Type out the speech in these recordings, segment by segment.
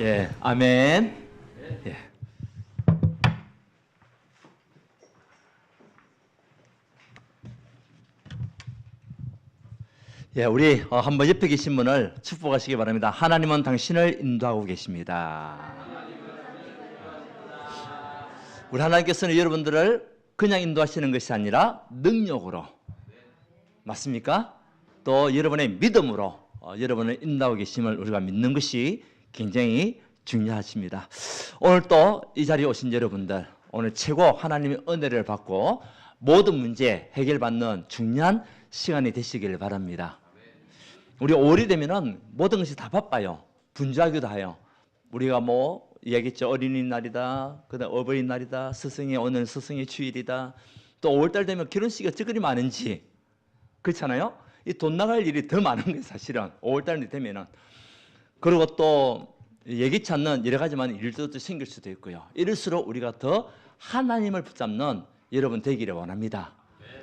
예, 아멘. 예. 예, 우리 한번 옆에 계신 분을 축복하시기 바랍니다. 하나님은 당신을 인도하고 계십니다. 우리 하나님께서는 여러분들을 그냥 인도하시는 것이 아니라 능력으로, 맞습니까? 또 여러분의 믿음으로 여러분을 인도하고 계심을 우리가 믿는 것이 굉장히 중요하십니다. 오늘 또 이 자리에 오신 여러분들, 오늘 최고 하나님의 은혜를 받고 모든 문제 해결받는 중요한 시간이 되시길 바랍니다. 우리 5월이 되면은 모든 것이 다 바빠요. 분주하기도 해요. 우리가 뭐 얘기했죠. 어린이날이다, 그다음 어버이날이다, 스승의 오늘 스승의 주일이다. 또 5월달 되면 결혼식이 어찌그리 많은지, 그렇잖아요. 이 돈 나갈 일이 더 많은 거예요, 사실은 5월달 되면은. 그리고 또 예기치 않는 여러 가지만 일도 생길 수도 있고요. 이럴수록 우리가 더 하나님을 붙잡는 여러분 되기를 원합니다.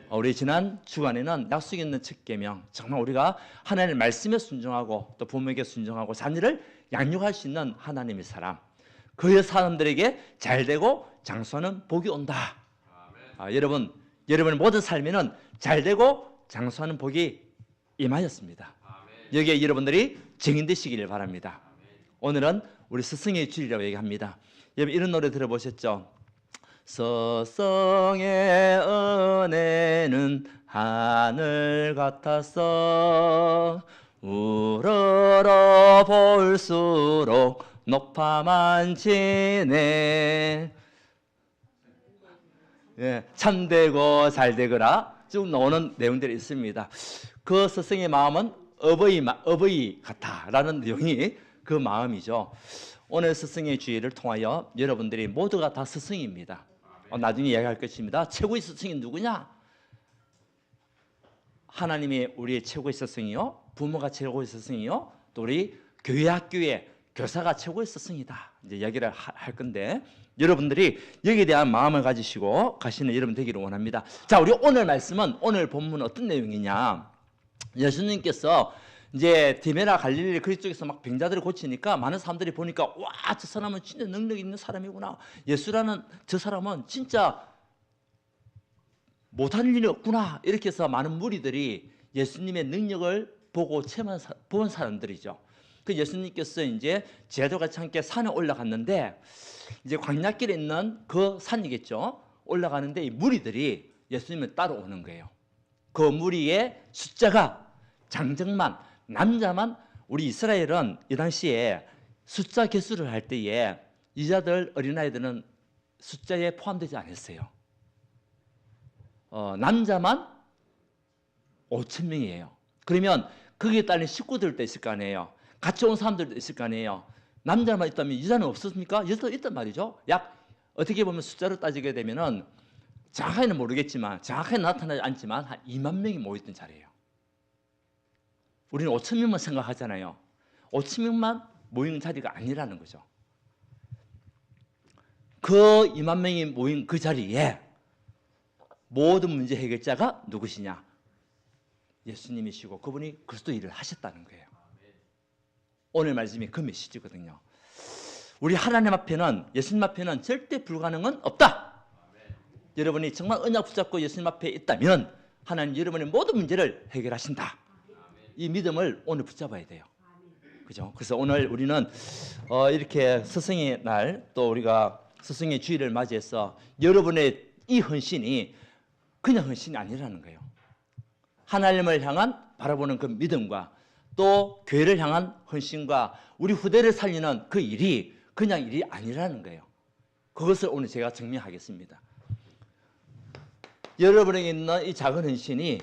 우리 지난 주간에는 약속 있는 첫 계명, 정말 우리가 하나님의 말씀에 순종하고 또 부모에게 순종하고 자녀를 양육할 수 있는 하나님의 사람, 그 사람들에게 잘되고 장수하는 복이 온다. 여러분의 모든 삶에는 잘되고 장수하는 복이 임하였습니다. 여기에 여러분들이 증인되시기를 바랍니다. 오늘은 우리 스승의 주일이라고 얘기합니다. 여러분 이런 노래 들어보셨죠? 스승의 은혜는 하늘 같아서 우러러 볼수록 높아만 지네. 예, 참되고 잘되거라 쭉 나오는 내용들이 있습니다. 그 스승의 마음은 어버이 같다라는 내용이 그 마음이죠. 오늘 스승의 주의를 통하여 여러분들이 모두가 다 스승입니다. 나중에 이야기할 것입니다. 최고의 스승이 누구냐? 하나님이 우리의 최고의 스승이요, 부모가 최고의 스승이요, 또 우리 교회 학교의 교사가 최고의 스승이다. 이제 이야기를 할 건데 여러분들이 여기에 대한 마음을 가지시고 가시는 여러분 되기를 원합니다. 자, 우리 오늘 말씀은, 오늘 본문은 어떤 내용이냐? 예수님께서 이제 디메라 갈릴리 그쪽에서 막 병자들을 고치니까 많은 사람들이 보니까 와, 저 사람은 진짜 능력 있는 사람이구나. 예수라는 저 사람은 진짜 못할 일이 없구나. 이렇게 해서 많은 무리들이 예수님의 능력을 보고 본 사람들이죠. 그 예수님께서 이제 제자들과 같이 함께 산에 올라갔는데 이제 광야길에 있는 그 산이겠죠. 올라가는데 이 무리들이 예수님을 따라오는 거예요. 그 무리의 숫자가 장정만, 남자만, 우리 이스라엘은 이 당시에 숫자 개수를 할 때에 여자들, 어린아이들은 숫자에 포함되지 않았어요. 남자만 5,000명이에요. 그러면 거기에 따른 식구들도 있을 거 아니에요. 같이 온 사람들도 있을 거 아니에요. 남자만 있다면 여자는 없었습니까? 여자도 있단 말이죠. 약 어떻게 보면 숫자로 따지게 되면은 정확하게는 모르겠지만, 정확하게 나타나지 않지만 한 2만 명이 모였던 자리예요. 우리는 5,000명만 생각하잖아요. 5,000명만 모이는 자리가 아니라는 거죠. 그 2만 명이 모인 그 자리에 모든 문제 해결자가 누구시냐? 예수님이시고 그분이 그리스도 일을 하셨다는 거예요. 오늘 말씀이 그 메시지거든요. 우리 하나님 앞에는, 예수님 앞에는 절대 불가능은 없다. 여러분이 정말 언약 붙잡고 예수님 앞에 있다면 하나님 여러분의 모든 문제를 해결하신다. 이 믿음을 오늘 붙잡아야 돼요. 그죠? 그래서 오늘 우리는 이렇게 스승의 날, 또 우리가 스승의 주일을 맞이해서 여러분의 이 헌신이 그냥 헌신이 아니라는 거예요. 하나님을 향한 바라보는 그 믿음과 또 교회를 향한 헌신과 우리 후대를 살리는 그 일이 그냥 일이 아니라는 거예요. 그것을 오늘 제가 증명하겠습니다. 여러분에게 있는 이 작은 헌신이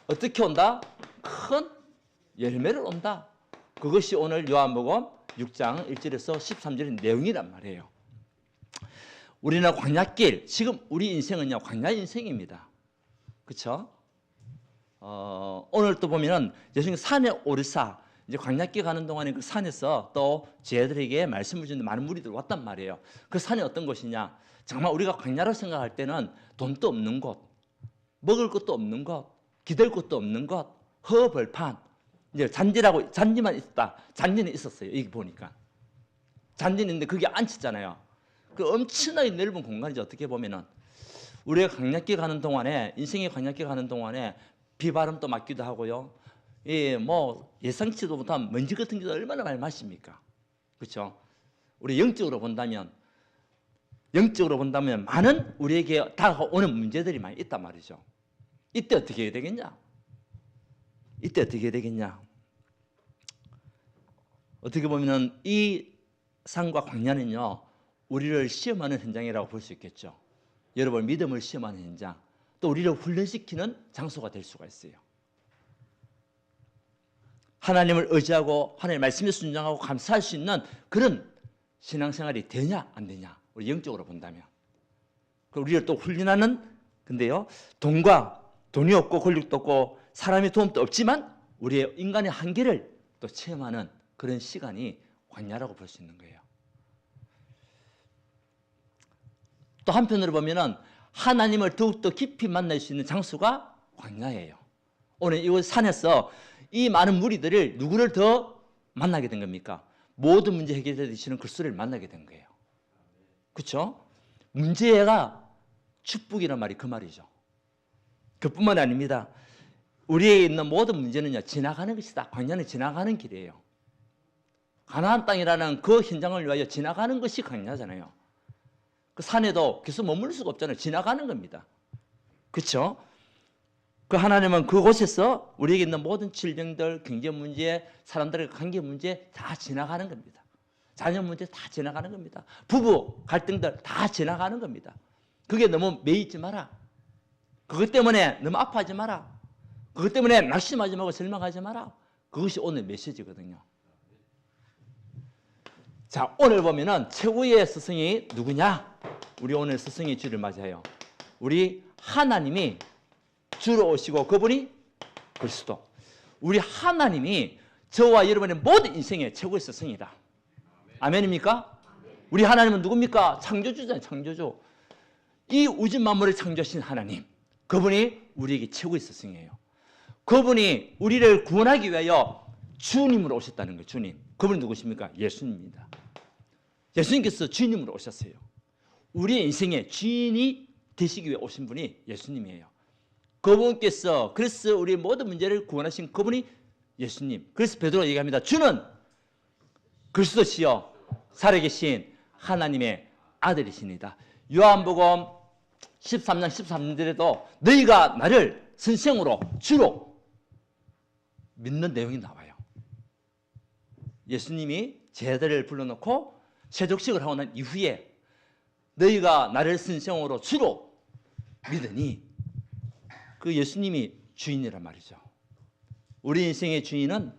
어떻게 온다? 큰 열매를 온다. 그것이 오늘 요한복음 6장 1절에서 13절의 내용이란 말이에요. 우리는 광야길, 지금 우리 인생은요 광야 인생입니다. 그렇죠? 오늘 또 보면은 예수님 산에 오르사, 이제 광야길 가는 동안에 그 산에서 또 제자들에게 말씀을 주는데 많은 무리들 왔단 말이에요. 그 산이 어떤 곳이냐? 정말 우리가 광야로 생각할 때는 돈도 없는 곳, 먹을 것도 없는 곳, 기댈 것도 없는 곳, 허벌판, 이제 잔디만 있었다. 잔디는 있었어요. 여기 보니까 잔디는 있는데 그게 앉혔잖아요. 그 엄청나게 넓은 공간이죠. 어떻게 보면은 우리가 광야길 가는 동안에, 인생의 광야길 가는 동안에 비바람도 맞기도 하고요. 뭐 예상치도 못한 먼지 같은 게 얼마나 많이 마십니까? 그렇죠? 우리 영적으로 본다면 많은 우리에게 다가오는 문제들이 많이 있단 말이죠. 이때 어떻게 해야 되겠냐? 어떻게 보면은 이 산과 광야는요, 우리를 시험하는 현장이라고 볼 수 있겠죠. 여러분 믿음을 시험하는 현장, 또 우리를 훈련시키는 장소가 될 수가 있어요. 하나님을 의지하고 하나님의 말씀에 순종하고 감사할 수 있는 그런 신앙생활이 되냐 안 되냐, 우리 영적으로 본다면. 우리를 또 훈련하는, 근데요, 돈이 없고 권력도 없고 사람의 도움도 없지만 우리의 인간의 한계를 또 체험하는 그런 시간이 광야라고 볼 수 있는 거예요. 또 한편으로 보면은 하나님을 더욱더 깊이 만날 수 있는 장소가 광야예요. 오늘 이 산에서 이 많은 무리들을 누구를 더 만나게 된 겁니까? 모든 문제 해결해 주시는 그리스도를 만나게 된 거예요. 그렇죠? 문제가 축복이란 말이 그 말이죠. 그뿐만 아닙니다. 우리에게 있는 모든 문제는요, 지나가는 것이다. 광야는 지나가는 길이에요. 가나안 땅이라는 그 현장을 위하여 지나가는 것이 광야잖아요. 그 산에도 계속 머물 수가 없잖아요. 지나가는 겁니다. 그렇죠? 그 하나님은 그곳에서 우리에게 있는 모든 질병들, 경제 문제, 사람들의 관계 문제 다 지나가는 겁니다. 자녀 문제 다 지나가는 겁니다. 부부 갈등들 다 지나가는 겁니다. 그게 너무 매이지 마라. 그것 때문에 너무 아파하지 마라. 그것 때문에 낙심하지 말고 절망하지 마라. 그것이 오늘 메시지거든요. 자, 오늘 보면은 최고의 스승이 누구냐? 우리 오늘 스승의 주를 맞이해요. 우리 하나님이 주로 오시고 그분이 그리스도. 우리 하나님이 저와 여러분의 모든 인생의 최고의 스승이다. 아멘입니까? 우리 하나님은 누굽니까? 창조주잖아요. 창조주. 이 우주 만물을 창조하신 하나님, 그분이 우리에게 최고의 스승이에요. 그분이 우리를 구원하기 위하여 주님으로 오셨다는 거예요. 주님. 그분이 누구십니까? 예수님입니다. 예수님께서 주님으로 오셨어요. 우리의 인생의 주인이 되시기 위해 오신 분이 예수님이에요. 그분께서, 그래서 우리의 모든 문제를 구원하신 그분이 예수님. 그래서 베드로가 얘기합니다. 주는 그리스도시요 살아계신 하나님의 아들이십니다. 요한복음 13장 13절에도 너희가 나를 선생으로 주로 믿는 내용이 나와요. 예수님이 제자들을 불러놓고 세족식을 하고 난 이후에 너희가 나를 선생으로 주로 믿으니, 그 예수님이 주인이란 말이죠. 우리 인생의 주인은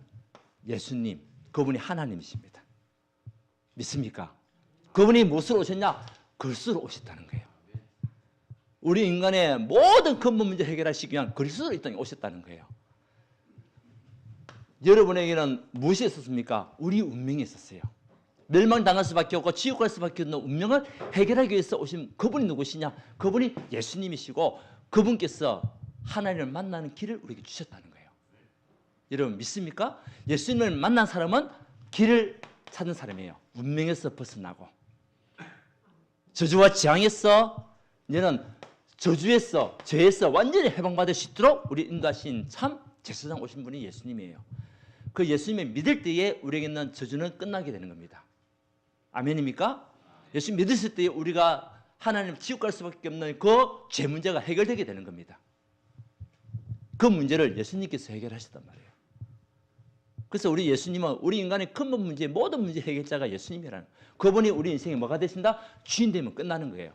예수님, 그분이 하나님이십니다. 믿습니까? 그분이 무엇으로 오셨냐? 그리스도로 오셨다는 거예요. 우리 인간의 모든 근본 문제 해결하시기 위한 그리스도로 이 땅에 오셨다는 거예요. 여러분에게는 무엇이 있었습니까? 우리 운명이 있었어요. 멸망당할 수밖에 없고 지옥 갈 수밖에 없는 운명을 해결하기 위해서 오신 그분이 누구시냐? 그분이 예수님이시고 그분께서 하나님을 만나는 길을 우리에게 주셨다는 거예요. 여러분 믿습니까? 예수님을 만난 사람은 길을 찾는 사람이에요. 운명에서 벗어나고 저주와 재앙에서, 이제는 저주에서, 죄에서 완전히 해방받을 수 있도록 우리 인도하신 참 제사장 오신 분이 예수님이에요. 그 예수님을 믿을 때에 우리에게 있는 저주는 끝나게 되는 겁니다. 아멘입니까? 예수님 믿으실 때에 우리가 하나님 지옥 갈 수밖에 없는 그 죄 문제가 해결되게 되는 겁니다. 그 문제를 예수님께서 해결하셨단 말이에요. 그래서 우리 예수님은 우리 인간의 근본 문제, 모든 문제 해결자가 예수님이라는, 그분이 우리 인생에 뭐가 되신다? 주인 되면 끝나는 거예요.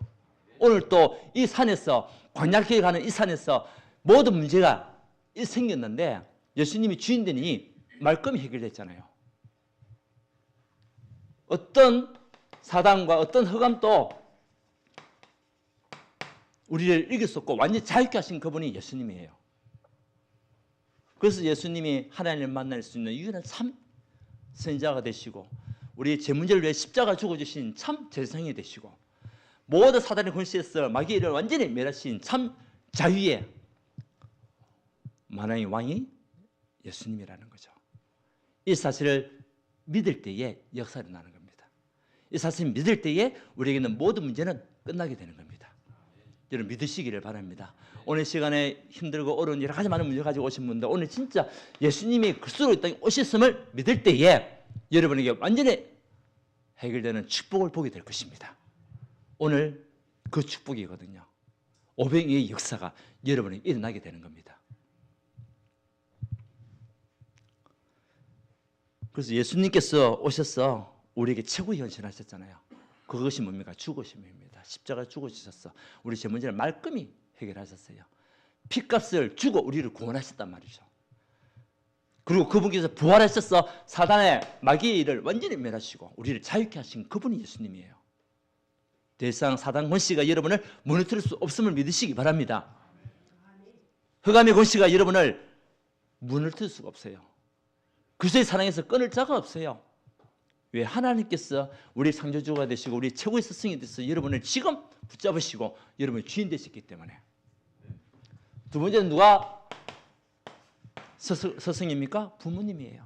오늘 또 이 산에서, 광야길에 가는 이 산에서 모든 문제가 생겼는데 예수님이 주인 되니 말끔히 해결됐잖아요. 어떤 사단과 어떤 흑암도 우리를 이길 수 없고 완전히 자유케 하신 그분이 예수님이에요. 그래서 예수님이 하나님을 만날 수 있는 유일한 참 선지자가 되시고, 우리 제 문제를 위해 십자가 죽어주신 참 제사장이 되시고, 모든 사단의 권세에서 마귀의 일을 완전히 멸하신 참 자유의 만왕의 왕이 예수님이라는 거죠. 이 사실을 믿을 때에 역사가 나는 겁니다. 이사 선생님 믿을 때에 우리에게는 모든 문제는 끝나게 되는 겁니다. 여러분 믿으시기를 바랍니다. 오늘 시간에 힘들고 어려운 여러 가지 많은 문제 가지고 오신 분들, 오늘 진짜 예수님이 그리스도로 이 땅에 오셨음을 믿을 때에 여러분에게 완전히 해결되는 축복을 보게 될 것입니다. 오늘 그 축복이거든요. 오병이의 역사가 여러분에게 일어나게 되는 겁니다. 그래서 예수님께서 오셔서 우리에게 최고의 헌신하셨잖아요. 그것이 뭡니까? 죽으심입니다. 십자가 죽으셨어. 우리 제 문제를 말끔히 해결하셨어요. 피값을 주고 우리를 구원하셨단 말이죠. 그리고 그분께서 부활하셔서 사단의 마귀를 완전히 멸하시고 우리를 자유케 하신 그분이 예수님이에요. 더 이상 사단 권세가 여러분을 무너뜨릴 수 없음을 믿으시기 바랍니다. 흑암의 권세가 여러분을 무너뜨릴 수가 없어요. 그리스도의 사랑에서 끊을 자가 없어요. 왜? 하나님께서 우리 창조주가 되시고 우리 최고의 스승이 되셔서 여러분을 지금 붙잡으시고 여러분의 주인 되셨기 때문에. 두 번째는 누가 스승입니까? 부모님이에요.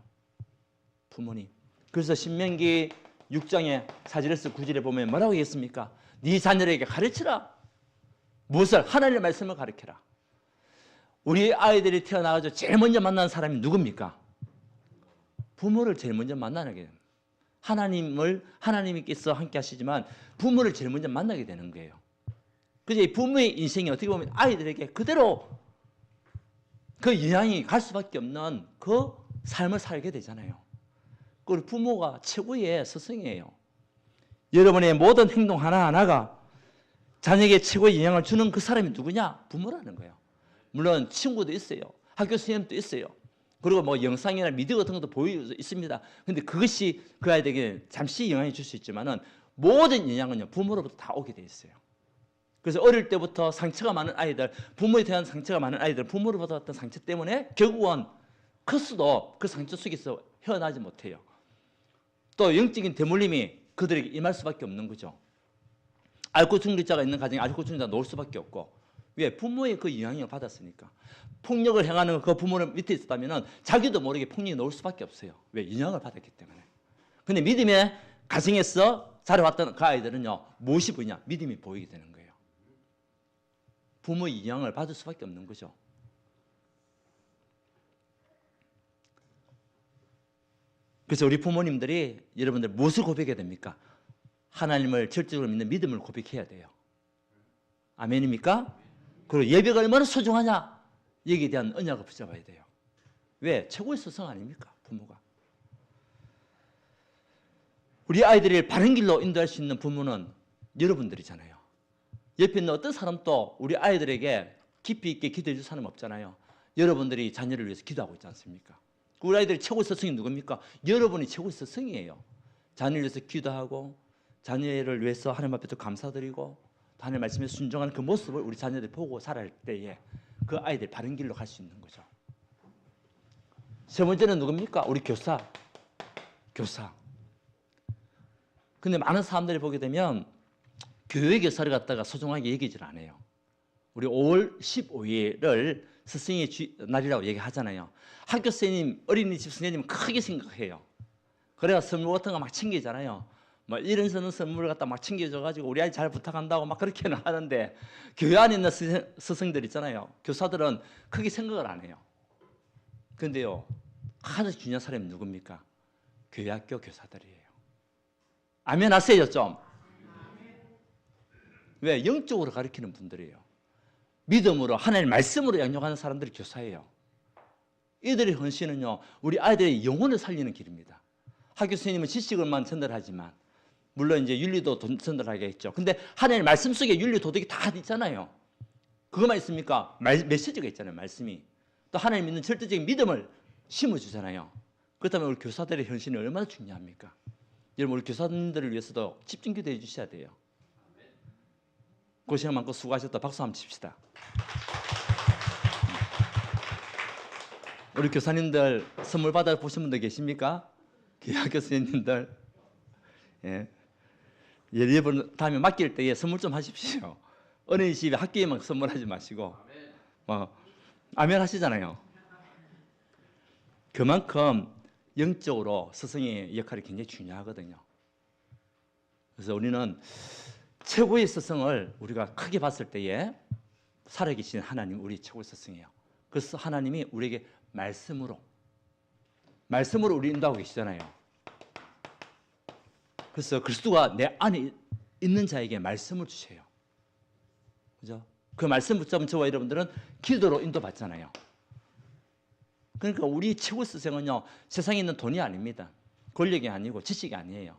부모님. 그래서 신명기 6장의 4절에서 9절에 보면 뭐라고 하겠습니까? 네 자녀에게 가르치라. 무엇을? 하나님의 말씀을 가르쳐라. 우리 아이들이 태어나가지고 제일 먼저 만나는 사람이 누굽니까? 부모를 제일 먼저 만나게 됩니다. 하나님께서 함께 하시지만 부모를 제일 먼저 만나게 되는 거예요. 그래서 부모의 인생이 어떻게 보면 아이들에게 그대로 그 영향이 갈 수밖에 없는 그 삶을 살게 되잖아요. 그리고 부모가 최고의 스승이에요. 여러분의 모든 행동 하나하나가 자녀에게 최고의 영향을 주는 그 사람이 누구냐? 부모라는 거예요. 물론 친구도 있어요. 학교 선생님도 있어요. 그리고 뭐 영상이나 미디어 같은 것도 보이고 있습니다. 근데 그것이 그 아이들에게 잠시 영향을 줄 수 있지만은 모든 영향은요, 부모로부터 다 오게 돼 있어요. 그래서 어릴 때부터 상처가 많은 아이들, 부모에 대한 상처가 많은 아이들, 부모로부터 받았던 상처 때문에 결국은 컸어도 그 상처 속에서 헤어나지 못해요. 또 영적인 대물림이 그들에게 임할 수밖에 없는 거죠. 알코올 중독자가 있는 가정에 알코올 중독자가 놓을 수밖에 없고. 왜? 부모의 그 영향을 받았으니까. 폭력을 행하는 그 부모를 밑에 있었다면 자기도 모르게 폭력이 놓을 수밖에 없어요. 왜? 영향을 받았기 때문에. 근데 믿음의 가정에서 자라왔던 그 아이들은요, 무엇이 보이냐? 믿음이 보이게 되는 거예요. 부모의 영향을 받을 수밖에 없는 거죠. 그래서 우리 부모님들이 여러분들 무엇을 고백해야 됩니까? 하나님을 절대적으로 믿는 믿음을 고백해야 돼요. 아멘입니까? 그리고 예배가 얼마나 소중하냐? 여기에 대한 언약을 붙잡아야 돼요. 왜? 최고의 스승 아닙니까? 부모가. 우리 아이들을 바른 길로 인도할 수 있는 부모는 여러분들이잖아요. 옆에 있는 어떤 사람도 우리 아이들에게 깊이 있게 기도해 줄 사람 없잖아요. 여러분들이 자녀를 위해서 기도하고 있지 않습니까? 우리 아이들의 최고의 스승이 누굽니까? 여러분이 최고의 스승이에요. 자녀를 위해서 기도하고 자녀를 위해서 하나님 앞에 또 감사드리고 하나님의 말씀에 순종하는 그 모습을 우리 자녀들이 보고 살아갈 때에 그 아이들 바른 길로 갈 수 있는 거죠. 세 번째는 누굽니까? 우리 교사. 교사. 근데 많은 사람들이 보게 되면 교회 교사를 갖다가 소중하게 얘기질 않아요. 우리 5월 15일을 스승의 날이라고 얘기하잖아요. 학교 선생님, 어린이집 선생님 크게 생각해요. 그래야 선물 같은 거 막 챙기잖아요. 뭐 이런 선물 갖다 막 챙겨줘가지고 우리 아이 잘 부탁한다고 막 그렇게는 하는데 교회 안에 있는 스승들 있잖아요. 교사들은 크게 생각을 안 해요. 그런데요, 가장 중요한 사람이 누굽니까? 교회 학교 교사들이에요. 아멘 하세요 좀. 왜? 영적으로 가르치는 분들이에요. 믿음으로 하나님의 말씀으로 양육하는 사람들이 교사예요. 이들의 헌신은요, 우리 아이들의 영혼을 살리는 길입니다. 학교 선생님은 지식을만 전달하지만 물론 이제 윤리도 전달하겠죠. 근데 하나님의 말씀 속에 윤리 도덕이 다 있잖아요. 그거만 있습니까? 메시지가 있잖아요. 말씀이. 또 하나님 믿는 절대적인 믿음을 심어주잖아요. 그렇다면 우리 교사들의 헌신이 얼마나 중요합니까? 여러분, 우리 교사님들을 위해서도 집중 기도해 주셔야 돼요. 고생 많고 수고하셨다. 박수 한번 칩시다. 우리 교사님들 선물 받아 보신 분들 계십니까? 교회 교수님들. 예. 여러분 다음에 맡길 때에 선물 좀 하십시오. 어린이집에 학교에만 선물하지 마시고. 아멘 하시잖아요. 그만큼 영적으로 스승의 역할이 굉장히 중요하거든요. 그래서 우리는 최고의 스승을 우리가 크게 봤을 때에 살아계신 하나님 우리 최고의 스승이에요. 그래서 하나님이 우리에게 말씀으로 우리 인도하고 계시잖아요. 그래서 그리스도가 내 안에 있는 자에게 말씀을 주셔요. 그죠? 그 말씀 붙잡은 저와 여러분들은 기도로 인도받잖아요. 그러니까 우리 최고 스승은요, 세상에 있는 돈이 아닙니다. 권력이 아니고 지식이 아니에요.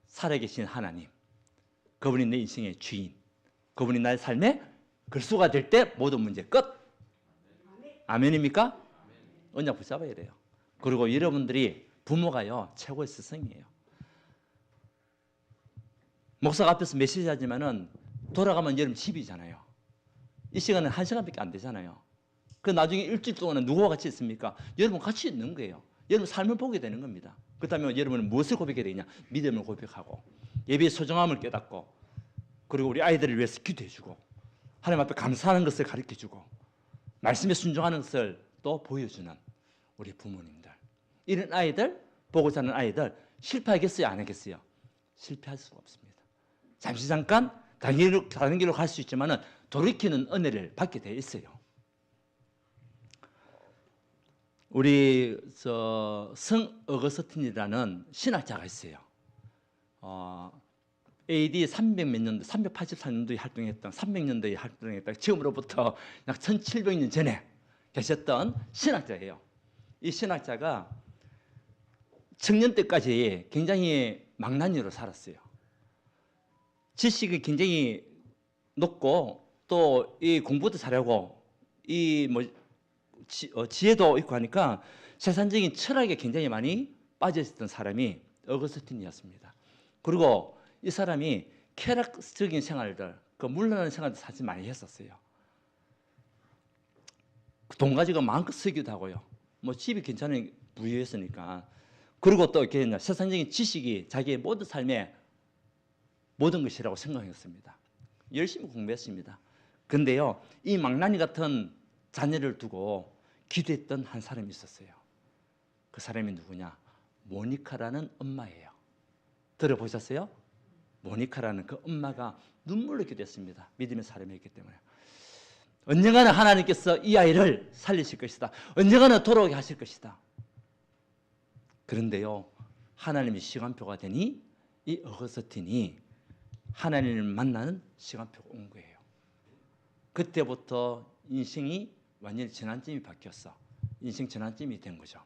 살아계신 하나님, 그분이 내 인생의 주인, 그분이 나의 삶의 그리스도가 될 때 모든 문제 끝. 아멘입니까? 언약 붙잡아야 돼요. 그리고 여러분들이 부모가요, 최고의 스승이에요. 목사가 앞에서 메시지 하지만은 돌아가면 여러분 집이잖아요. 이 시간은 1시간밖에 안 되잖아요. 그 나중에 일주일 동안은 누구와 같이 있습니까? 여러분 같이 있는 거예요. 여러분 삶을 보게 되는 겁니다. 그렇다면 여러분은 무엇을 고백해야 되냐? 믿음을 고백하고 예배의 소중함을 깨닫고 그리고 우리 아이들을 위해서 기도해주고 하나님 앞에 감사하는 것을 가르쳐주고 말씀에 순종하는 것을 또 보여주는 우리 부모님들. 이런 아이들, 보고 자는 아이들 실패하겠어요? 안 하겠어요? 실패할 수가 없습니다. 잠시 잠깐 다른 길로 갈 수 있지만은 돌이키는 은혜를 받게 되어 있어요. 우리 성 어거스틴이라는 신학자가 있어요. AD 300몇 년도, 384년도에 활동했던 300년도에 활동했던 지금으로부터 약 1700년 전에 계셨던 신학자예요. 이 신학자가 청년 때까지 굉장히 망나니로 살았어요. 지식이 굉장히 높고 또 이 공부도 잘하고 이 지혜도 있고 하니까 세상적인 철학에 굉장히 많이 빠져 있었던 사람이 어거스틴이었습니다. 그리고 이 사람이 쾌락적인 생활들, 그 물러나는 생활도 사실 많이 했었어요. 돈 가지고 마음껏 쓰기도 하고요. 뭐 집이 괜찮은 부유했으니까. 그리고 또 이렇게 세상적인 지식이 자기의 모든 삶의 모든 것이라고 생각했습니다. 열심히 공부했습니다. 근데요, 이 망나니 같은 자녀를 두고 기도했던 한 사람이 있었어요. 그 사람이 누구냐? 모니카라는 엄마예요. 들어보셨어요? 모니카라는 그 엄마가 눈물로 기도했습니다. 믿음의 사람이었기 때문에. 언젠가는 하나님께서 이 아이를 살리실 것이다. 언젠가는 돌아오게 하실 것이다. 그런데요, 하나님의 시간표가 되니 이 어거스틴이 하나님을 만나는 시간표가 온 거예요. 그때부터 인생이 완전히 전환점이 바뀌었어. 인생 전환점이 된 거죠.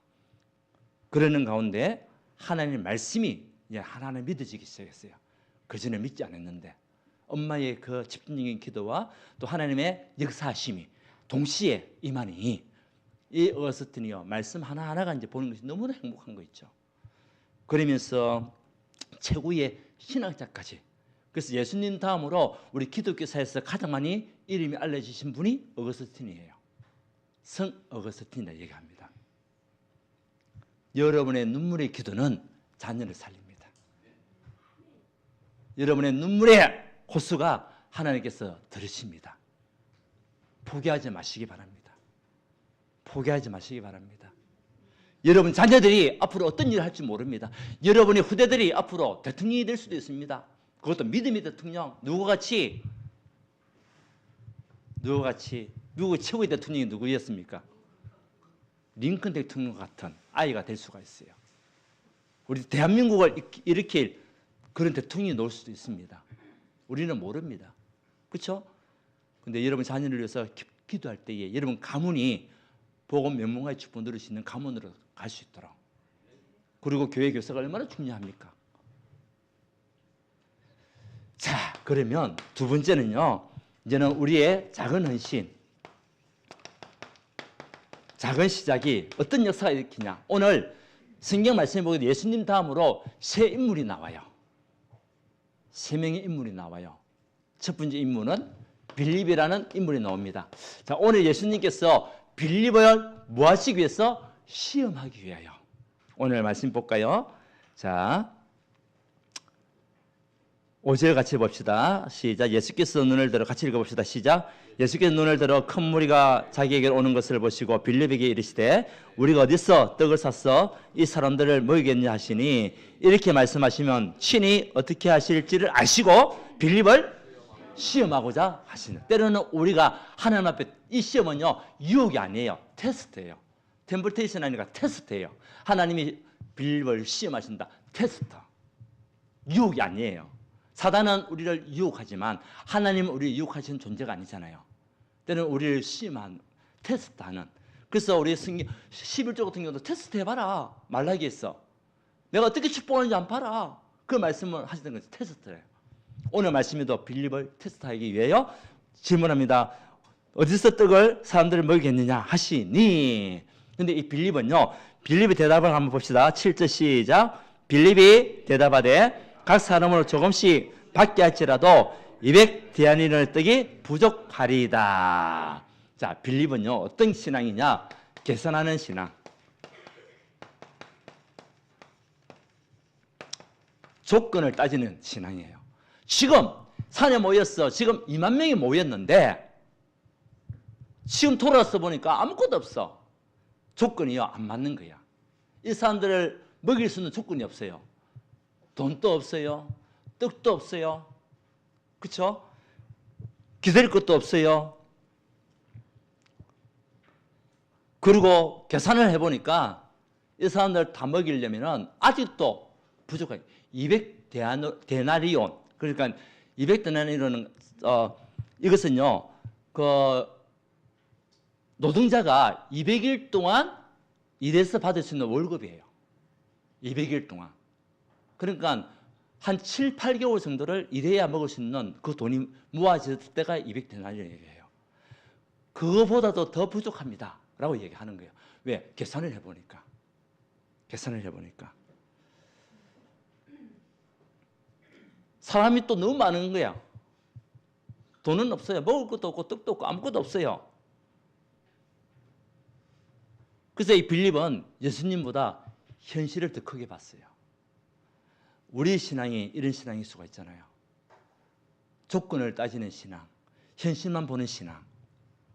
그러는 가운데 하나님의 말씀이 이제 하나하나 믿어지기 시작했어요. 그전에 믿지 않았는데 엄마의 그 집중적인 기도와 또 하나님의 역사하심이 동시에 임하니 이 어거스틴이요, 말씀 하나하나가 이제 보는 것이 너무나 행복한 거 있죠. 그러면서 최고의 신학자까지. 그래서 예수님 다음으로 우리 기독교사에서 가장 많이 이름이 알려지신 분이 어거스틴이에요. 성 어거스틴이라 얘기합니다. 여러분의 눈물의 기도는 자녀를 살립니다. 여러분의 눈물의 호수가 하나님께서 들으십니다. 포기하지 마시기 바랍니다. 포기하지 마시기 바랍니다. 여러분 자녀들이 앞으로 어떤 일을 할지 모릅니다. 여러분의 후대들이 앞으로 대통령이 될 수도 있습니다. 그것도 믿음의 대통령. 누구같이 미국의 최고의 대통령이 누구였습니까? 링컨 대통령 같은 아이가 될 수가 있어요. 우리 대한민국을 일으킬 그런 대통령이 나올 수도 있습니다. 우리는 모릅니다. 그렇죠? 근데 여러분 자녀를 위해서 기도할 때에 여러분 가문이 복음 명문가의 축복 누릴 수 있는 가문으로 갈 수 있도록. 그리고 교회 교사가 얼마나 중요합니까? 자, 그러면 두 번째는요. 이제는 우리의 작은 헌신, 작은 시작이 어떤 역사가 일으키냐. 오늘 성경 말씀에 보면 예수님 다음으로 세 인물이 나와요. 세 명의 인물이 나와요. 첫 번째 인물은 빌립이라는 인물이 나옵니다. 자, 오늘 예수님께서 빌립을 뭐 하시기 위해서? 시험하기 위하여. 오늘 말씀 볼까요? 자, 5절 같이 봅시다. 시작. 예수께서 눈을 들어 같이 읽어봅시다. 시작. 예수께서 눈을 들어 큰 무리가 자기에게 오는 것을 보시고 빌립에게 이르시되 우리가 어디서 떡을 샀어 이 사람들을 먹이겠냐 하시니 이렇게 말씀하시면 친히 어떻게 하실지를 아시고 빌립을 시험하고자 하시는. 때로는 우리가 하나님 앞에 이 시험은요 유혹이 아니에요. 테스트예요. 템플테이션 아니라 테스트예요. 하나님이 빌립을 시험하신다. 테스트. 유혹이 아니에요. 사단은 우리를 유혹하지만 하나님은 우리를 유혹하시는 존재가 아니잖아요. 때는 우리를 시험하는, 테스트하는. 그래서 우리 성경 11조 같은 경우도 테스트 해봐라. 말라기 했어. 내가 어떻게 축복하는지 안 봐라. 그 말씀을 하시는 것이 테스트예요. 오늘 말씀에도 빌립을 테스트하기 위해요. 질문합니다. 어디서 떡을 사람들을 먹이겠느냐 하시니. 근데 이 빌립은요. 빌립의 대답을 한번 봅시다. 7절 시작. 빌립이 대답하되 각 사람으로 조금씩 받게 할지라도 200데나리온의 떡이 부족하리이다. 자, 빌립은요 어떤 신앙이냐? 계산하는 신앙. 조건을 따지는 신앙이에요. 지금 산에 모였어. 지금 2만 명이 모였는데 지금 돌아서 보니까 아무것도 없어. 조건이요 안 맞는 거야. 이 사람들을 먹일 수 있는 조건이 없어요. 돈도 없어요. 떡도 없어요. 그렇죠? 기다릴 것도 없어요. 그리고 계산을 해보니까 이 사람들 다 먹이려면 아직도 부족해요. 200데나리온. 그러니까 200데나리온은 이것은요 그 노동자가 200일 동안 일해서 받을 수 있는 월급이에요. 200일 동안. 그러니까 한 7, 8개월 정도를 일해야 먹을 수 있는 그 돈이 모아질 때가 200데나리온이에요. 그거보다도 더 부족합니다. 라고 얘기하는 거예요. 왜? 계산을 해보니까. 사람이 또 너무 많은 거야. 돈은 없어요. 먹을 것도 없고 떡도 없고 아무것도 없어요. 그래서 이 빌립은 예수님보다 현실을 더 크게 봤어요. 우리 신앙이 이런 신앙일 수가 있잖아요. 조건을 따지는 신앙, 현실만 보는 신앙.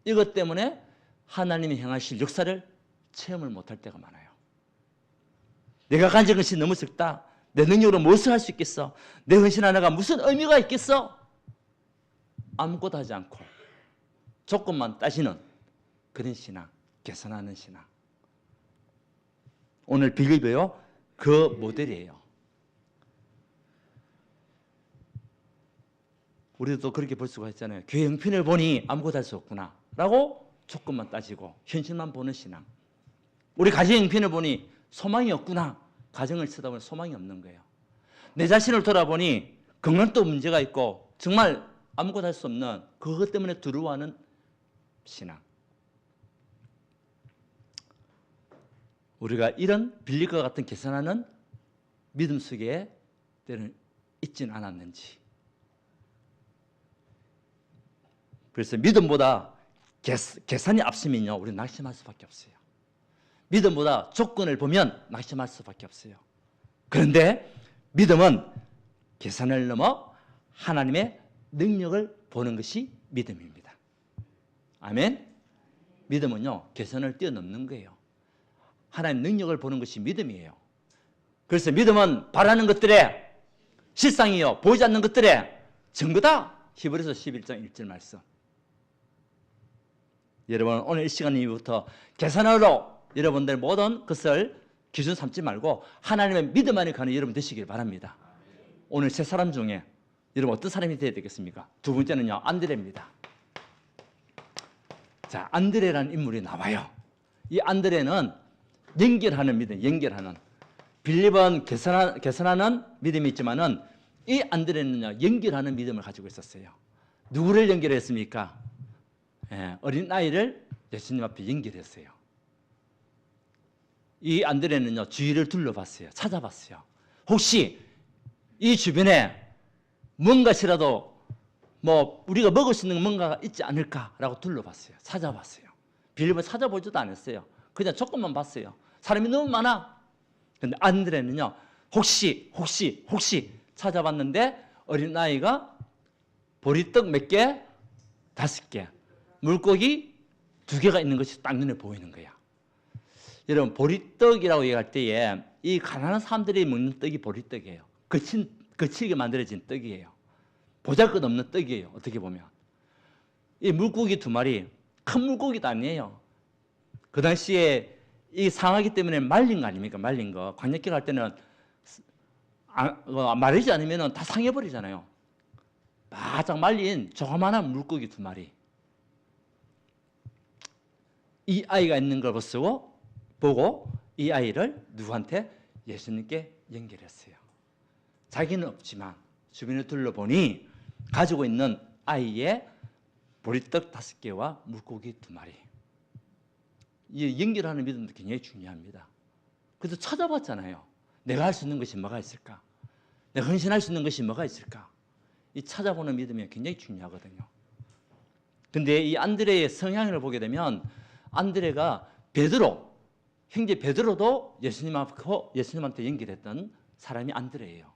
이것 때문에 하나님이 행하실 역사를 체험을 못할 때가 많아요. 내가 가진 것이 너무 적다. 내 능력으로 무엇을 할 수 있겠어? 내 헌신 하나가 무슨 의미가 있겠어? 아무것도 하지 않고 조건만 따지는 그런 신앙, 계산하는 신앙. 오늘 빌립이요 그 모델이에요. 우리도 그렇게 볼 수가 있잖아요. 교회 형편을 보니 아무것도 할 수 없구나 라고 조건만 따지고 현실만 보는 신앙. 우리 가정 형편을 보니 소망이 없구나. 가정을 쳐다보니 소망이 없는 거예요. 내 자신을 돌아보니 건강도 문제가 있고 정말 아무것도 할 수 없는 그것 때문에 두려워하는 신앙. 우리가 이런 빌립과 같은 계산하는 믿음 속에 때는 있지는 않았는지. 그래서 믿음보다 계산이 앞서면요 우리는 낙심할 수밖에 없어요. 믿음보다 조건을 보면 낙심할 수밖에 없어요. 그런데 믿음은 계산을 넘어 하나님의 능력을 보는 것이 믿음입니다. 아멘. 믿음은요 계산을 뛰어넘는 거예요. 하나님의 능력을 보는 것이 믿음이에요. 그래서 믿음은 바라는 것들의 실상이요 보이지 않는 것들의 증거다. 히브리서 11장 1절 말씀. 여러분 오늘 이 시간 이후부터 계산으로 여러분들 모든 것을 기준 삼지 말고 하나님의 믿음 안에 가는 여러분 되시길 바랍니다. 오늘 세 사람 중에 여러분 어떤 사람이 되어야 되겠습니까? 두 번째는요 안드레입니다. 자, 안드레라는 인물이 나와요. 이 안드레는 연결하는 믿음, 연결하는. 빌립은 계산하는 믿음이 있지만은 이 안드레는요 연결하는 믿음을 가지고 있었어요. 누구를 연결했습니까? 어린 아이를 예수님 앞에 연결했어요. 이 안드레는요 주위를 둘러봤어요. 찾아봤어요. 혹시 이 주변에 뭔가시라도 뭐 우리가 먹을 수 있는 뭔가가 있지 않을까라고 둘러봤어요. 찾아봤어요. 빌립은 찾아보지도 않았어요. 그냥 조건만 봤어요. 사람이 너무 많아. 근데 안드레는요 혹시 찾아봤는데 어린아이가 보리떡 몇 개? 5개. 물고기 2개가 있는 것이 딱 눈에 보이는 거야. 여러분, 보리떡이라고 얘기할 때에 이 가난한 사람들이 먹는 떡이 보리떡이에요. 거칠게 만들어진 떡이에요. 보잘것없는 떡이에요. 어떻게 보면. 이 물고기 2마리, 큰 물고기도 아니에요. 그 당시에 이 상하기 때문에 말린 거 아닙니까? 말린 거. 광역길 갈 때는 마르지 않으면 다 상해버리잖아요. 바짝 말린 조그마한 물고기 2마리. 이 아이가 있는 걸 보고 이 아이를 누구한테? 예수님께 연결했어요. 자기는 없지만 주변을 둘러보니 가지고 있는 아이의 보리떡 5개와 물고기 2마리. 이 연결하는 믿음도 굉장히 중요합니다. 그래서 찾아봤잖아요. 내가 할 수 있는 것이 뭐가 있을까? 내가 헌신할 수 있는 것이 뭐가 있을까? 이 찾아보는 믿음이 굉장히 중요하거든요. 근데 이 안드레의 성향을 보게 되면 안드레가 형제 베드로도 예수님한테 연결했던 사람이 안드레예요.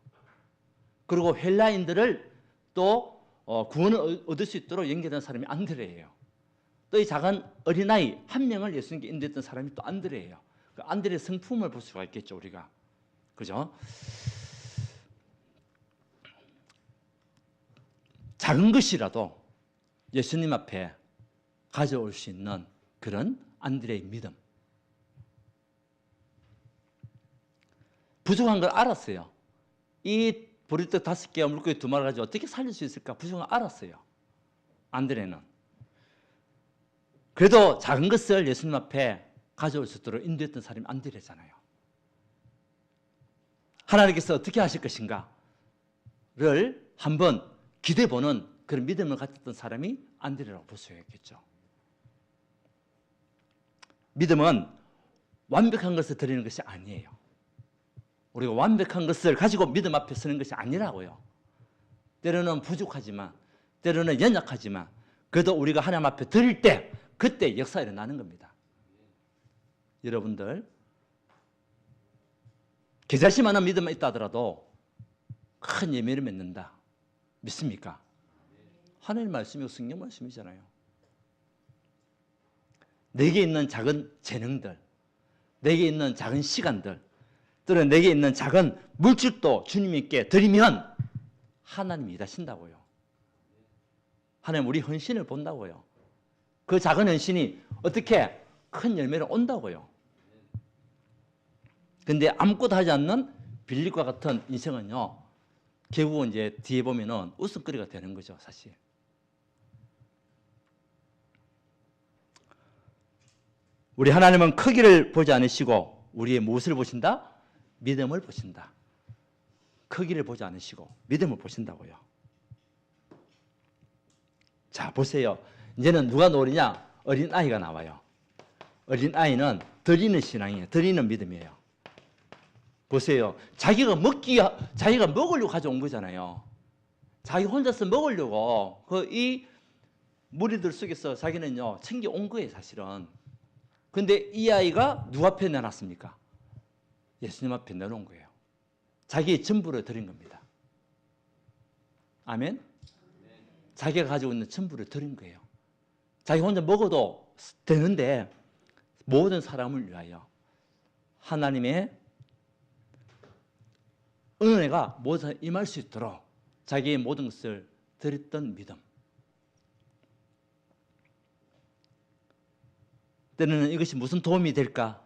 그리고 헬라인들을 또 구원을 얻을 수 있도록 연결한 사람이 안드레예요. 또 이 작은 어린아이 1명을 예수님께 인도했던 사람이 또 안드레예요. 그 안드레의 성품을 볼 수가 있겠죠, 우리가. 그죠? 작은 것이라도 예수님 앞에 가져올 수 있는 그런 안드레의 믿음. 부족한 걸 알았어요. 이 보리떡 5개와 물고기 2마리 가지고 어떻게 살릴 수 있을까? 부족한 걸 알았어요. 안드레는. 그래도 작은 것을 예수님 앞에 가져올 수 있도록 인도했던 사람이 안드레잖아요. 하나님께서 어떻게 하실 것인가를 한번 기대보는 그런 믿음을 가졌던 사람이 안드레라고 볼 수 있겠죠. 믿음은 완벽한 것을 드리는 것이 아니에요. 우리가 완벽한 것을 가지고 믿음 앞에 서는 것이 아니라고요. 때로는 부족하지만, 때로는 연약하지만, 그래도 우리가 하나님 앞에 드릴 때 그때 역사가 일어나는 겁니다. 여러분들, 계절시만한 믿음만 있다 하더라도 큰 예매를 맺는다. 믿습니까? 하나님 말씀이고 성경 말씀이잖아요. 내게 있는 작은 재능들, 내게 있는 작은 시간들, 또는 내게 있는 작은 물질도 주님께 드리면 하나님이 일하신다고요. 하나님 우리 헌신을 본다고요. 그 작은 헌신이 어떻게 큰 열매를 온다고요. 근데 아무것도 하지 않는 빌립과 같은 인생은요, 결국은 이제 뒤에 보면은 웃음거리가 되는 거죠, 사실. 우리 하나님은 크기를 보지 않으시고 우리의 무엇을 보신다? 믿음을 보신다. 크기를 보지 않으시고 믿음을 보신다고요. 자, 보세요. 이제는 누가 노리냐? 어린아이가 나와요. 어린아이는 드리는 신앙이에요. 드리는 믿음이에요. 보세요. 자기가 먹으려고 가져온 거잖아요. 자기 혼자서 먹으려고 이 무리들 속에서 자기는요 챙겨온 거예요, 사실은. 근데 이 아이가 누구 앞에 내놨습니까? 예수님 앞에 내놓은 거예요. 자기의 전부를 드린 겁니다. 아멘? 자기가 가지고 있는 전부를 드린 거예요. 자기 혼자 먹어도 되는데 모든 사람을 위하여 하나님의 은혜가 모두 임할 수 있도록 자기의 모든 것을 드렸던 믿음. 때로는 이것이 무슨 도움이 될까?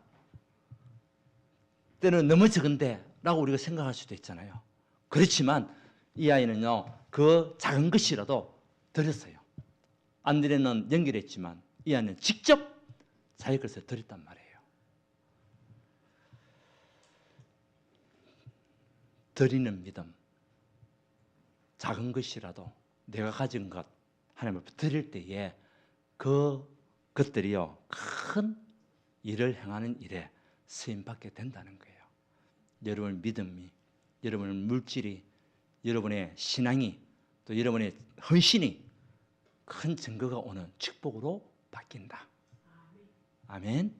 때로는 너무 적은데 라고 우리가 생각할 수도 있잖아요. 그렇지만 이 아이는요 그 작은 것이라도 드렸어요. 안드레는 연결했지만 이 아이는 직접 자기 것을 드렸단 말이에요. 드리는 믿음. 작은 것이라도 내가 가진 것 하나님 앞에 드릴 때에 그것들이요 큰 일을 행하는 일에 쓰임받게 된다는 거예요. 여러분의 믿음이, 여러분의 물질이, 여러분의 신앙이, 또 여러분의 헌신이 큰 증거가 오는 축복으로 바뀐다. 아멘.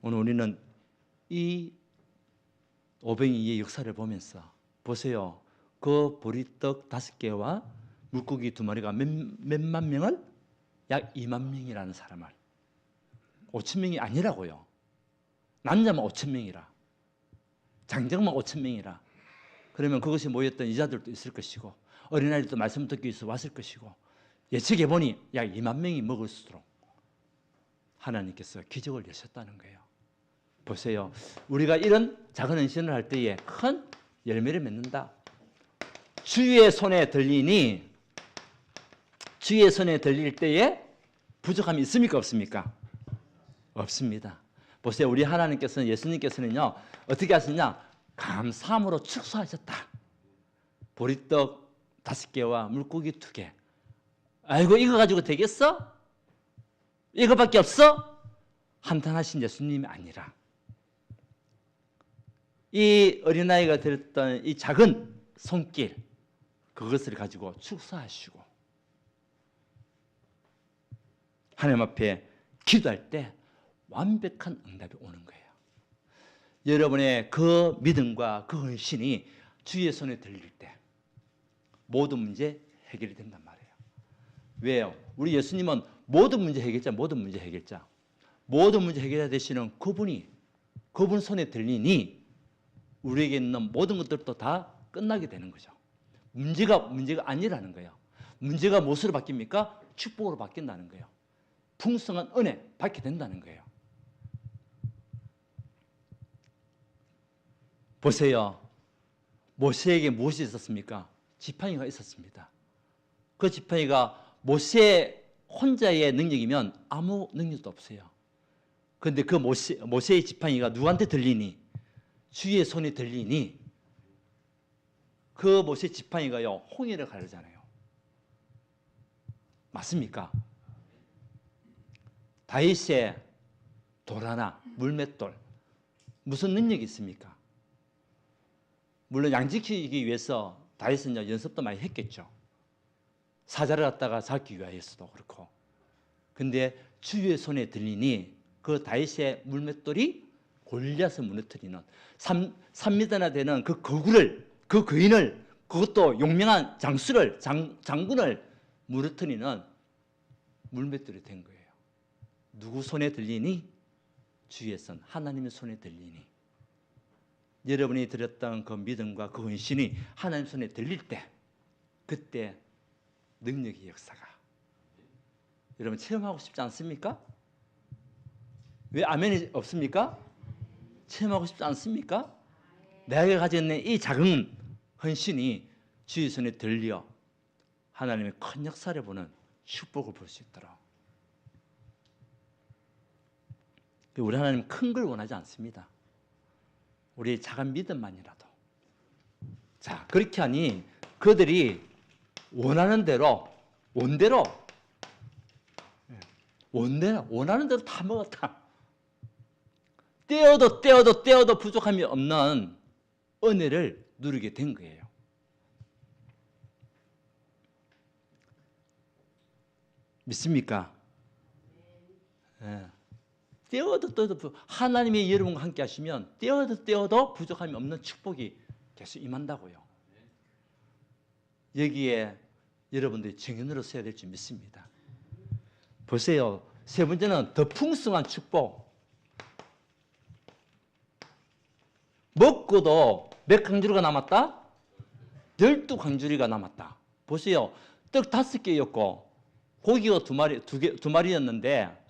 오늘 우리는 이 오병이의 역사를 보면서 보세요. 그 보리떡 5개와 물고기 2마리가 몇만 명을? 약 2만 명이라는 사람을. 5천 명이 아니라고요. 남자만 5천 명이라. 장정만 5천 명이라. 그러면 그것이 모였던 여자들도 있을 것이고 어린아이들도 말씀 듣기 위해서 왔을 것이고 예측해 보니 약 2만 명이 먹을 수 있도록 하나님께서 기적을 여셨다는 거예요. 보세요. 우리가 이런 작은 헌신을 할 때에 큰 열매를 맺는다. 주의 손에 들리니 주의 손에 들릴 때에 부족함이 있습니까? 없습니까? 없습니다. 보세요. 우리 하나님께서는 예수님께서는요. 어떻게 하셨냐? 감사함으로 축소하셨다. 보리떡 5개와 물고기 2개. 아이고 이거 가지고 되겠어? 이거밖에 없어? 한탄하신 예수님이 아니라 이 어린아이가 들었던 이 작은 손길 그것을 가지고 축소하시고 하나님 앞에 기도할 때 완벽한 응답이 오는 거예요. 여러분의 그 믿음과 그 헌신이 주의 손에 들릴 때 모든 문제 해결이 된단 말이에요. 왜요? 우리 예수님은 모든 문제 해결자, 모든 문제 해결자. 모든 문제 해결자 되시는 그분 손에 들리니 우리에게 있는 모든 것들도 다 끝나게 되는 거죠. 문제가 아니라는 거예요. 문제가 무엇으로 바뀝니까? 축복으로 바뀐다는 거예요. 풍성한 은혜 받게 된다는 거예요. 보세요. 모세에게 무엇이 있었습니까? 지팡이가 있었습니다. 그 지팡이가 모세 혼자의 능력이면 아무 능력도 없어요. 그런데 그 모세의 지팡이가 누구한테 들리니? 주의 손에 들리니 그 모세 지팡이가요 홍해를 가르잖아요. 맞습니까? 다윗의 돌 하나, 물맷돌 무슨 능력이 있습니까? 물론 양 지키기 위해서 다윗은 연습도 많이 했겠죠. 사자를 갖다가 잡기 위해서도 그렇고. 근데 주의 손에 들리니 그 다윗의 물맷돌이 골리앗을 무너뜨리는 3미터나 되는 그 거구를, 그 거인을, 그것도 용맹한 장군을 무너뜨리는 물맷돌이 된 거예요. 누구 손에 들리니? 주의 손, 하나님의 손에 들리니. 여러분이 드렸던 그 믿음과 그 헌신이 하나님 손에 들릴 때 그때 능력의 역사가 여러분 체험하고 싶지 않습니까? 왜 아멘이 없습니까? 체험하고 싶지 않습니까? 내가 가지고 있는 이 작은 헌신이 주의 손에 들려 하나님의 큰 역사를 보는 축복을 볼 수 있도록. 우리 하나님 큰 걸 원하지 않습니다. 우리의 작은 믿음만이라도. 자, 그렇게 하니 그들이 원하는 대로 원하는 대로 다 먹었다. 떼어도 부족함이 없는 은혜를 누리게 된 거예요. 믿습니까? 네. 떼어도 하나님이 여러분과 함께 하시면 떼어도 부족함이 없는 축복이 계속 임한다고요. 여기에 여러분들이 증인으로 서야 될 줄 믿습니다. 보세요. 세 번째는 더 풍성한 축복. 먹고도 몇 강주리가 남았다? 12강주리가 남았다. 보세요. 떡 5개였고 고기가 2마리였는데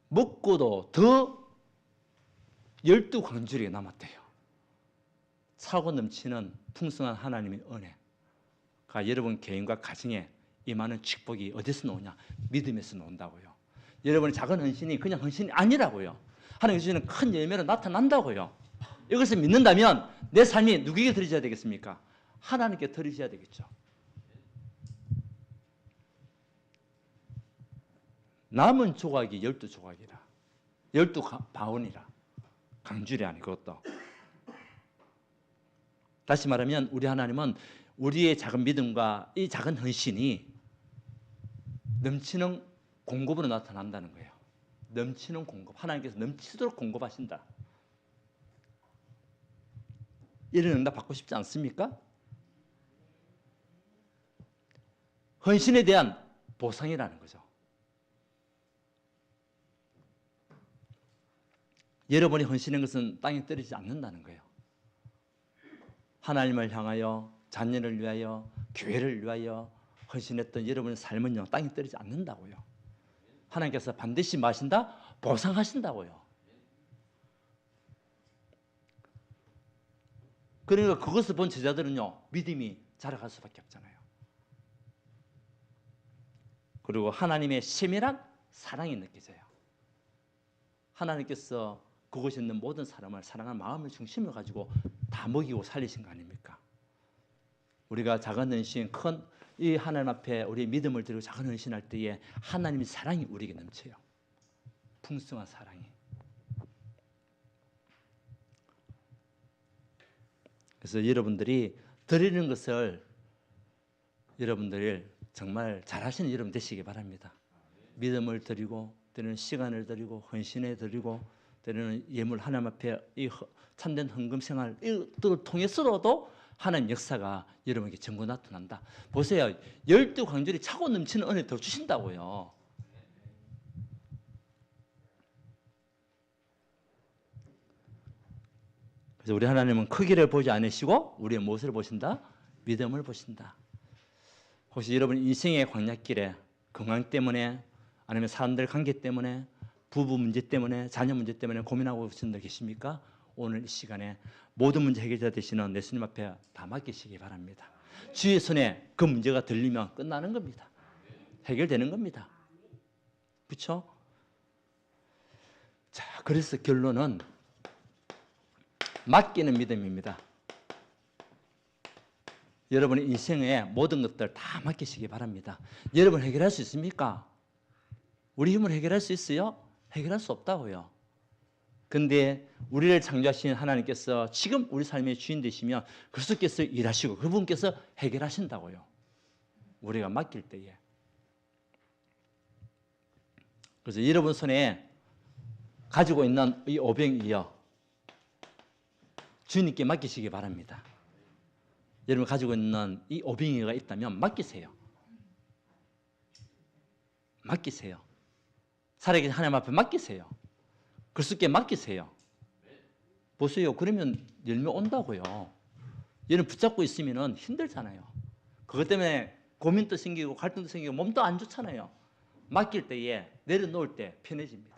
먹고도 더 12강주리가 남았대요. 차고 넘치는 풍성한 하나님의 은혜가 여러분 개인과 가정에 임하는 축복이 어디서 나오냐? 믿음에서 나온다고요. 여러분의 작은 헌신이 그냥 헌신이 아니라고요. 하나님 주시는 큰 열매로 나타난다고요. 이것을 믿는다면 내 삶이 누구에게 드려져야 되겠습니까? 하나님께 드려져야 되겠죠. 남은 조각이 12조각이라 12바운이라 강줄이 아니고 그것도. 다시 말하면 우리 하나님은 우리의 작은 믿음과 이 작은 헌신이 넘치는 공급으로 나타난다는 거예요. 넘치는 공급. 하나님께서 넘치도록 공급하신다. 이런 응답 받고 싶지 않습니까? 헌신에 대한 보상이라는 거죠. 여러분이 헌신한 것은 땅에 떨어지지 않는다는 거예요. 하나님을 향하여, 자녀를 위하여, 교회를 위하여 헌신했던 여러분의 삶은요, 땅에 떨어지지 않는다고요. 하나님께서 반드시 마신다? 보상하신다고요. 그러니까 그것을 본 제자들은요, 믿음이 자라갈 수밖에 없잖아요. 그리고 하나님의 세밀한 사랑이 느껴져요. 하나님께서 그곳에 있는 모든 사람을 사랑하는 마음을 중심으로 가지고 다 먹이고 살리신 거 아닙니까? 우리가 작은 헌신, 큰 이 하나님 앞에 우리 믿음을 드리고 작은 헌신할 때에 하나님의 사랑이 우리에게 넘쳐요. 풍성한 사랑이. 그래서 여러분들이 드리는 것을 여러분들이 정말 잘하시는 여러분 되시기 바랍니다. 믿음을 드리고, 때로는 시간을 드리고, 헌신을 드리고, 때로는 예물 하나님 앞에 이 참된 헌금 생활 이것들을 통해서라도 하나님 역사가 여러분에게 전부 나타난다. 보세요. 12광절이 차고 넘치는 은혜 더 주신다고요. 그래서 우리 하나님은 크기를 보지 않으시고 우리의 무엇을 보신다? 믿음을 보신다. 혹시 여러분 인생의 광야길에 건강 때문에 아니면 사람들 관계 때문에 부부 문제 때문에 자녀 문제 때문에 고민하고 계신 분 계십니까? 오늘 이 시간에 모든 문제 해결자 되시는 예수님 앞에 다 맡기시기 바랍니다. 주의 손에 그 문제가 들리면 끝나는 겁니다. 해결되는 겁니다. 그렇죠? 자, 그래서 결론은 맡기는 믿음입니다. 여러분의 인생의 모든 것들 다 맡기시기 바랍니다. 여러분 해결할 수 있습니까? 우리 힘으로 해결할 수 있어요? 해결할 수 없다고요. 근데 우리를 창조하신 하나님께서 지금 우리 삶의 주인 되시면 그리스도께서 일하시고 그분께서 해결하신다고요. 우리가 맡길 때에. 그래서 여러분 손에 가지고 있는 이 오병이어 주님께 맡기시기 바랍니다. 여러분 가지고 있는 이 오병이어가 있다면 맡기세요. 맡기세요. 살아계신 하나님 앞에 맡기세요. 그리스도께 맡기세요. 보세요. 그러면 열매 온다고요. 얘는 붙잡고 있으면 힘들잖아요. 그것 때문에 고민도 생기고 갈등도 생기고 몸도 안 좋잖아요. 맡길 때에 내려놓을 때 편해집니다.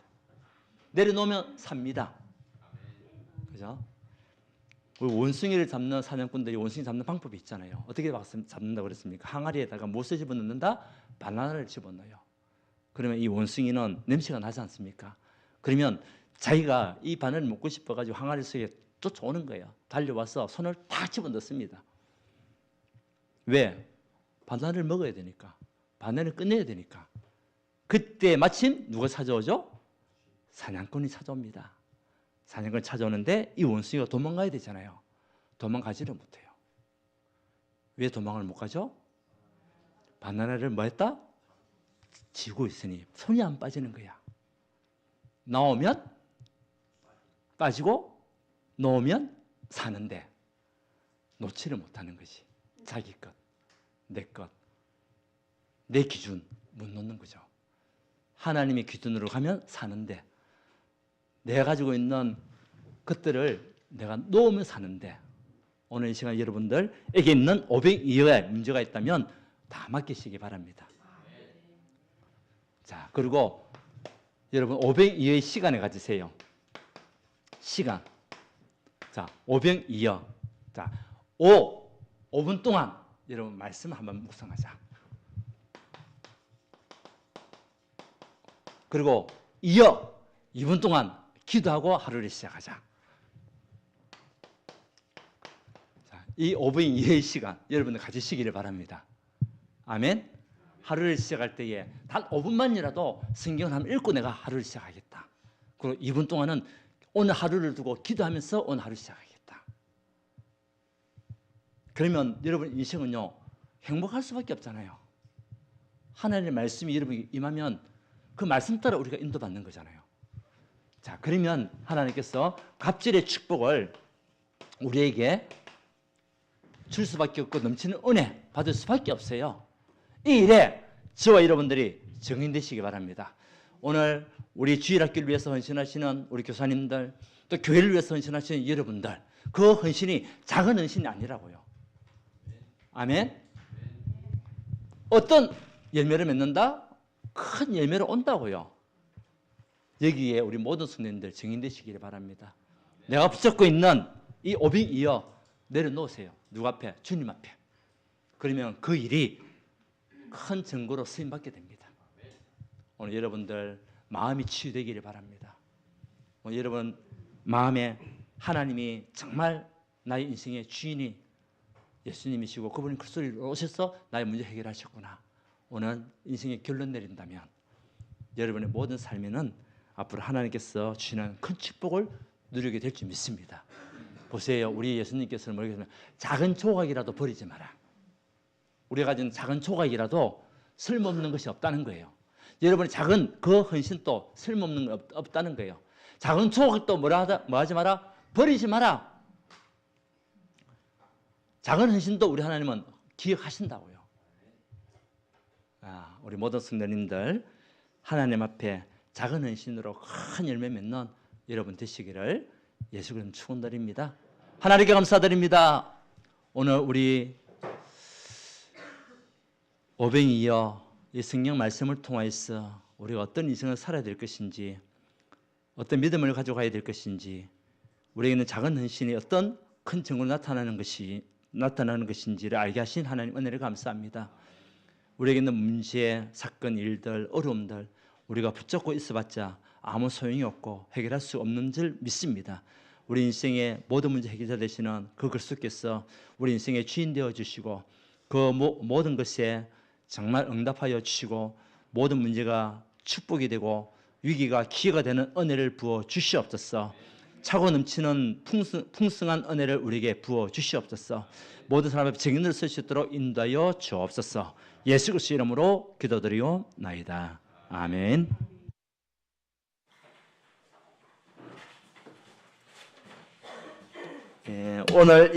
내려놓으면 삽니다. 그죠? 우리 원숭이를 잡는 사냥꾼들이 원숭이 잡는 방법이 있잖아요. 어떻게 잡는다고 그랬습니까? 항아리에다가 무엇을 집어넣는다? 바나나를 집어넣어요. 그러면 이 원숭이는 냄새가 나지 않습니까? 그러면 자기가 이 바나나를 먹고 싶어가지고 항아리 속에 쫓아오는 거예요. 달려와서 손을 다 집어넣습니다. 왜? 바나나를 먹어야 되니까. 바나나를 끝내야 되니까. 그때 마침 누가 찾아오죠? 사냥꾼이 찾아옵니다. 사냥꾼이 찾아오는데 이 원숭이가 도망가야 되잖아요. 도망가지를 못해요. 왜 도망을 못 가죠? 바나나를 뭐 했다? 쥐고 있으니 손이 안 빠지는 거야. 나오면 빠지고 놓으면 사는데 놓지를 못하는 것이 자기 것, 내 것, 내 기준 못 놓는 거죠. 하나님의 기준으로 가면 사는데 내가 가지고 있는 것들을 내가 놓으면 사는데 오늘 이 시간 여러분들에게 있는 502호의 문제가 있다면 다 맡기시기 바랍니다. 자, 그리고 여러분 502호의 시간을 가지세요. 시간. 자, 502호. 자, 5분 동안 여러분 말씀을 한번 묵상하자. 그리고 2분 동안 기도하고 하루를 시작하자. 자, 이 502호의 시간 여러분들 가지시기를 바랍니다. 아멘. 하루를 시작할 때에 단 5분만이라도 성경을 한번 읽고 내가 하루를 시작하겠다. 그리고 2분 동안은 오늘 하루를 두고 기도하면서 오늘 하루 시작하겠다. 그러면 여러분 인생은요 행복할 수밖에 없잖아요. 하나님의 말씀이 여러분에게 임하면 그 말씀 따라 우리가 인도받는 거잖아요. 자, 그러면 하나님께서 갑절의 축복을 우리에게 줄 수밖에 없고 넘치는 은혜 받을 수밖에 없어요. 이 일에 저와 여러분들이 증인되시기 바랍니다. 오늘 우리 주일학교를 위해서 헌신하시는 우리 교사님들, 또 교회를 위해서 헌신하시는 여러분들, 그 헌신이 작은 헌신이 아니라고요. 아멘. 어떤 열매를 맺는다? 큰 열매를 온다고요. 여기에 우리 모든 성도님들 증인되시기를 바랍니다. 내가 붙잡고 있는 이 오병이어 내려놓으세요. 누구 앞에? 주님 앞에. 그러면 그 일이 큰 증거로 쓰임받게 됩니다. 오늘 여러분들 마음이 치유되기를 바랍니다. 오늘 여러분 마음에 하나님이 정말 나의 인생의 주인이 예수님이시고 그분이 그리스도로 오셔서 나의 문제 해결하셨구나. 오늘 인생의 결론 내린다면 여러분의 모든 삶에는 앞으로 하나님께서 주시는 큰 축복을 누리게 될 줄 믿습니다. 보세요. 우리 예수님께서는 뭐라고 작은 조각이라도 버리지 마라. 우리가 가진 작은 조각이라도 쓸모없는 것이 없다는 거예요. 여러분의 작은 그 헌신도 쓸모없는 거 없다는 거예요. 작은 조각도 뭐 하지 마라? 버리지 마라. 작은 헌신도 우리 하나님은 기억하신다고요. 우리 모든 성도님들 하나님 앞에 작은 헌신으로 큰 열매 맺는 여러분 되시기를 예수 그리스도 축원드립니다. 하나님께 감사드립니다. 오늘 우리 오병이어 이 성경 말씀을 통하여서 우리가 어떤 인생을 살아야 될 것인지, 어떤 믿음을 가져가야 될 것인지, 우리에게는 작은 헌신이 어떤 큰 증거로 나타나는 것인지를 알게 하신 하나님 은혜를 감사합니다. 우리에게 있는 문제, 사건, 일들, 어려움들 우리가 붙잡고 있어봤자 아무 소용이 없고 해결할 수 없는 줄 믿습니다. 우리 인생의 모든 문제 해결자 되시는 그 그리스도께서 우리 인생의 주인 되어주시고 그 모든 것에 정말 응답하여 주시고 모든 문제가 축복이 되고 위기가 기회가 되는 은혜를 부어 주시옵소서. 차고 넘치는 풍성한 은혜를 우리에게 부어 주시옵소서. 모든 사람 앞에 증인을 쓸 수 있도록 인도하여 주옵소서. 예수 그리스도 이름으로 기도드리옵나이다. 아멘. 오늘